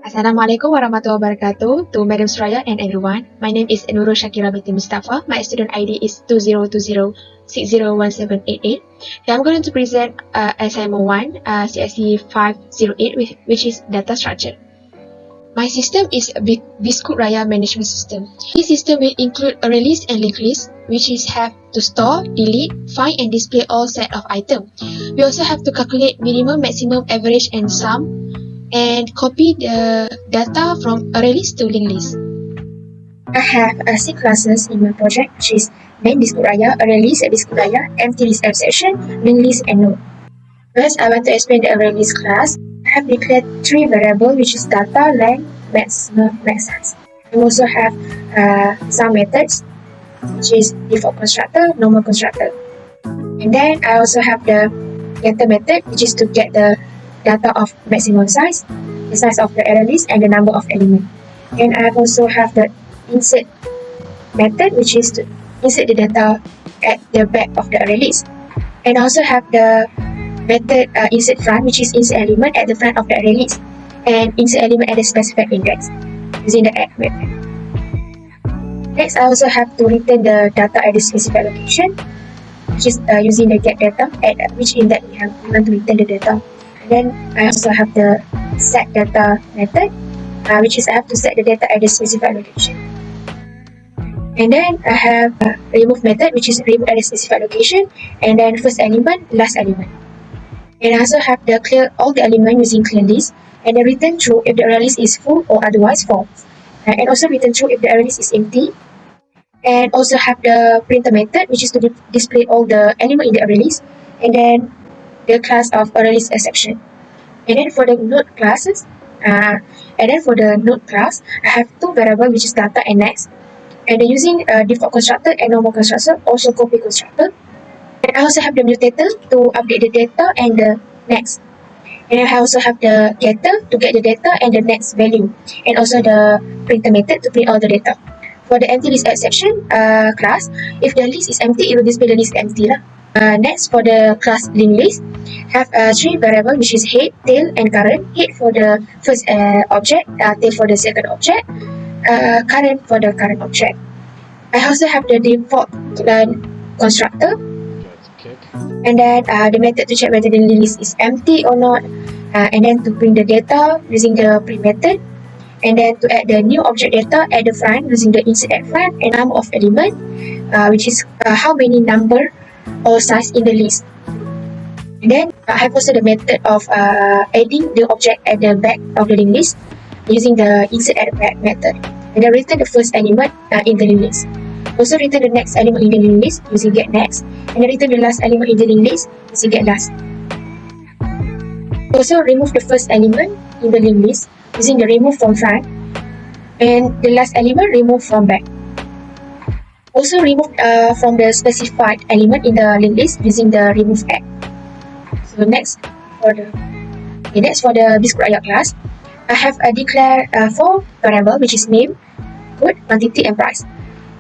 Assalamualaikum warahmatullahi wabarakatuh to Madam Suraya and everyone. My name is NURUL CSC508 binti MUSTAFFA. My student ID is 2020601788. I'm going to present assignment 1, CSC508, which is data structure. My system is a Biskut Raya management system. This system will include array list and linked list, which is have to store, delete, find and display all set of items. We also have to calculate minimum, maximum, average and sum, and copy the data from array list to linked list. I have 6 classes in my project, which is main Biskut Raya, array list at Biskut Raya, empty list abstraction, linked list and node. First, I want to explain the array list class. I have declared 3 variables, which is data, length, maximum, max size. I also have some methods, which is default constructor, normal constructor. And then I also have the getter method, which is to get the data of maximum size, the size of the array list, and the number of elements. And I also have the insert method, which is to insert the data at the back of the array list. And I also have the method insert front, which is insert element at the front of the array list, and insert element at the specified index using the add method. Next, I also have to return the data at the specified location, which is using the get data at which index we want to return the data. Then I also have the set data method, which is I have to set the data at the specified location. And then I have a remove method, which is remove at the specified location, and then first element, last element. And I also have the clear all the elements using clear list, and then return true if the array list is full or otherwise false. And also return true if the array list is empty. And also have the printer method, which is to display all the elements in the array list, and then the class of array list exception. And then for the node classes, I have 2 variables, which is data and next. And then using default constructor and normal constructor, also copy constructor. And I also have the mutator to update the data and the next. And I also have the getter to get the data and the next value, and also the printer method to print all the data. For the empty list exception class, if the list is empty, it will display the list empty lah. Next, for the class linked list, have 3 variables, which is head, tail, and current. Head for the first object, tail for the second object, current for the current object. I also have the default constructor, and then the method to check whether the list is empty or not, and then to print the data using the print method, and then to add the new object data at the front using the insert at front, and number of element, which is how many number or size in the list. And then I have also the method of adding the object at the back of the linked list using the insert at the back method, and then return the first element in the linked list. Also return the next element in the linked list using get next, and then return the last element in the linked list using get last. Also remove the first element in the linked list using the remove from front, and the last element remove from back. Also remove from the specified element in the linked list using the remove add. So next for the Biskut Raya class, I have declared 4 variables, which is name, code, quantity, and price.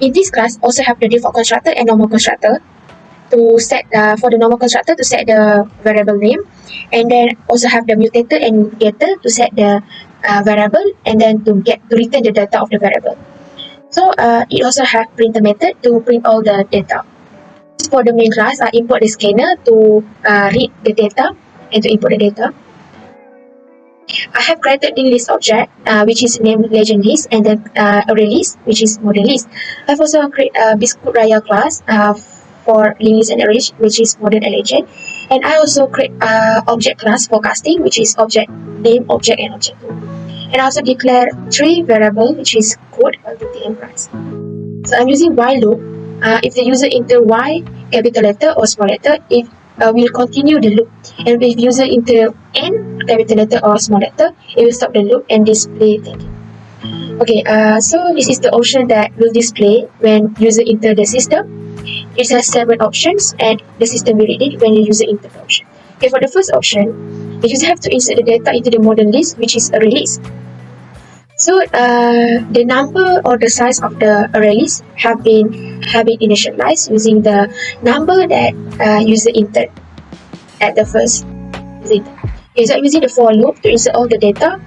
In this class, also have the default constructor and normal constructor to set for the normal constructor to set the variable name, and then also have the mutator and getter to set the variable, and then to return the data of the variable. So it also have printer method to print all the data. For the main class, I import the scanner to read the data and to input the data. I have created the list object, which is named legend list, and then array list, which is model list. I've also created a Biskut Raya class for linked list and array, which is model and legend. And I also create object class for casting, which is object name, object, and object 2. And I also declare 3 variables, which is code, quantity, and price. So I'm using while loop. If the user enter Y, capital letter or small letter, it will continue the loop. And if user enter N, capital letter or small letter, it will stop the loop and display thinking. Okay, so this is the option that will display when user enter the system. It has 7 options, and the system will read it when the user enter the option. Okay, for the first option, the user have to insert the data into the model list, which is array list. So the number or the size of the array list have been initialized using the number that user entered at the first user. Okay, so I'm using the for loop to insert all the data.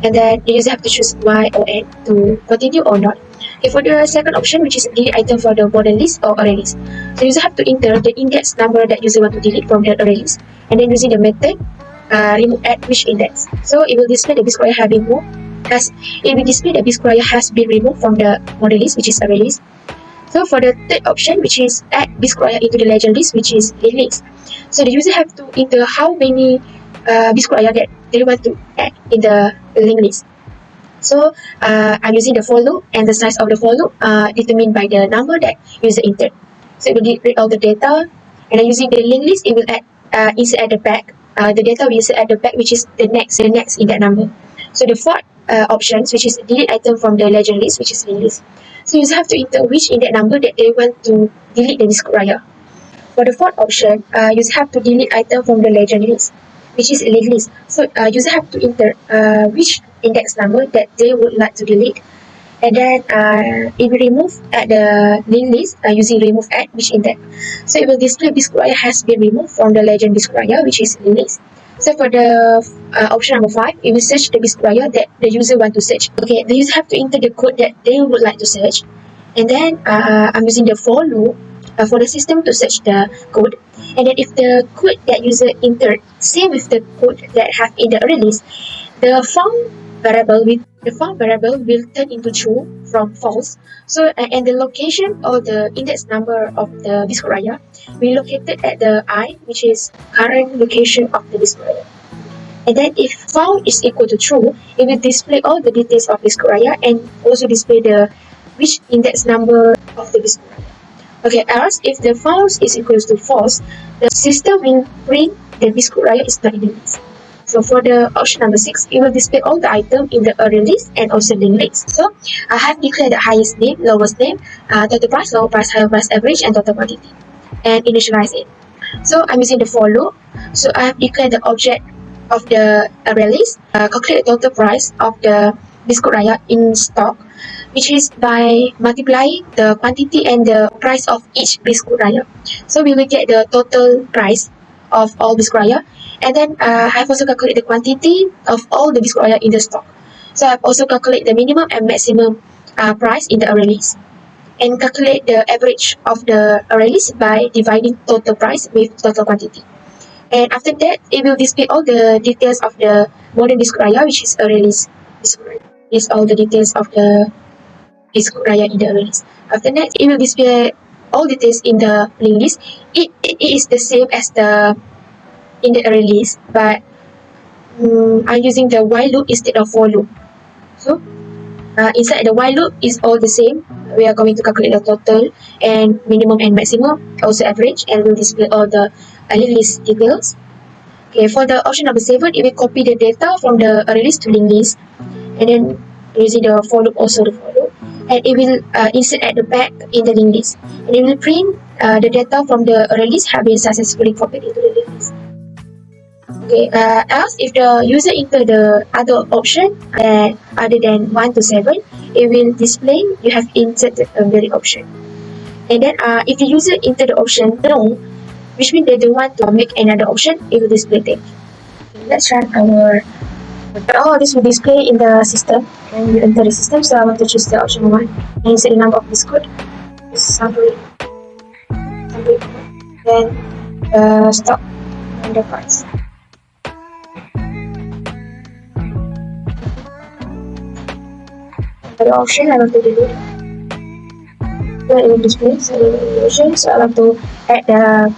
and then the user have to choose Y or N to continue or not. Okay, for the second option, which is delete item for the model list or array list, so user have to enter the index number that user want to delete from the array list, and then using the method remove at which index. So it will display the Biskut Raya have been moved as it will display the Biskut Raya has been removed from the model list, which is array list. So for the third option, which is add Biskut Raya into the legend list, which is link list. So the user have to enter how many Biskut Raya that they want to add in the link list. So I'm using the for loop, and the size of the for loop determined by the number that user entered. So it will read all the data, and then using the link list, it will add insert at the back. The data will insert at the back, which is the next in that number. So the fourth options, which is delete item from the legend list, which is link list. So user have to enter which in that number that they want to delete the Biskut Raya. For the fourth option, user have to delete item from the legend list, which is link list. So user have to enter which index number that they would like to delete, and then it will remove at the link list using remove at which index. So it will display Biskut Raya has been removed from the legend Biskut Raya, which is link list. So for the option number 5, it will search the Biskut Raya that the user want to search. Okay, the user have to enter the code that they would like to search, and then I'm using the for loop for the system to search the code. And then if the code that user entered same with the code that have in the array list, the found variable will turn into true from false. So and the location or the index number of the Biskut Raya will be located at the I, which is current location of the Biskut Raya. And then if found is equal to true, it will display all the details of Biskut Raya and also display the which index number of the Biskut Raya. Okay, else if the found is equal to false, the system will print the Biskut Raya is not in the list. So for the option number 6, it will display all the item in the array list and also link list. So I have declared the highest name, lowest name, total price, lower price, higher price, average, and total quantity, and initialize it. So I'm using the for loop. So I have declared the object of the array list, calculate the total price of the Biskut Raya in stock, which is by multiplying the quantity and the price of each Biskut Raya. So we will get the total price of all Biskut Raya. And then I have also calculated the quantity of all the Biskut Raya in the stock. So I have also calculated the minimum and maximum price in the array list, and calculate the average of the array list by dividing total price with total quantity. And after that, it will display all the details of the modern Biskut Raya, which is array list. Is all the details of the Biskut Raya in the array list. After that, it will display all details in the link list. It is the same as the in the array list, but I'm using the while loop instead of for loop. So inside the while loop is all the same. We are going to calculate the total and minimum and maximum, also average, and we'll display all the link list details. Okay, for the option number 7, it will copy the data from the array list to link list, and then using the for loop, also the for loop, and it will insert at the back in the link list, and it will print the data from the array list have been successfully copied into the link list. Okay, else if the user enter the other option other than 1 to 7, it will display you have inserted a valid option. And then if the user enter the option no, which means they don't want to make another option, it will display thank you. Okay, let's run our this will display in the system when you enter the system. So I want to choose the option 1 and insert the number of Biskut. Sample then stock and the price. The option I want to delete. So it will display the option. So I want to add the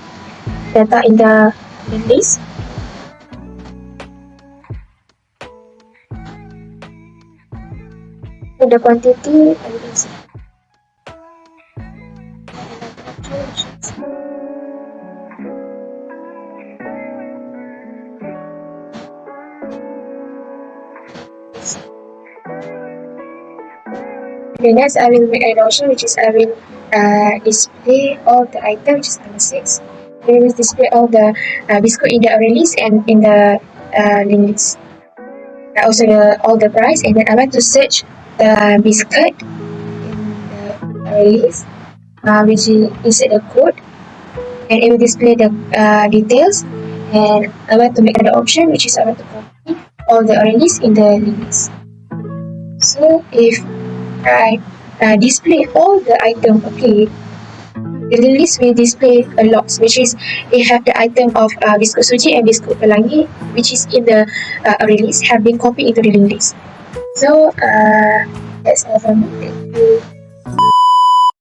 data in the list. For the quantity, I will insert. Okay, next I will make an option, which is I will display all the items, which is number 6. We will display all the Biskut in the array list and in the link list. Also all the price, and then I want to search the Biskut in the array list, which is insert the code, and it will display the details. And I want to make another option, which is I want to copy all the array list in the list. So if I display all the item, okay, the list will display a lot, which is they have the item of Biskut Suji and Biskut Pelangi, which is in the array list, have been copied into the list. So that's all from me. Thank you.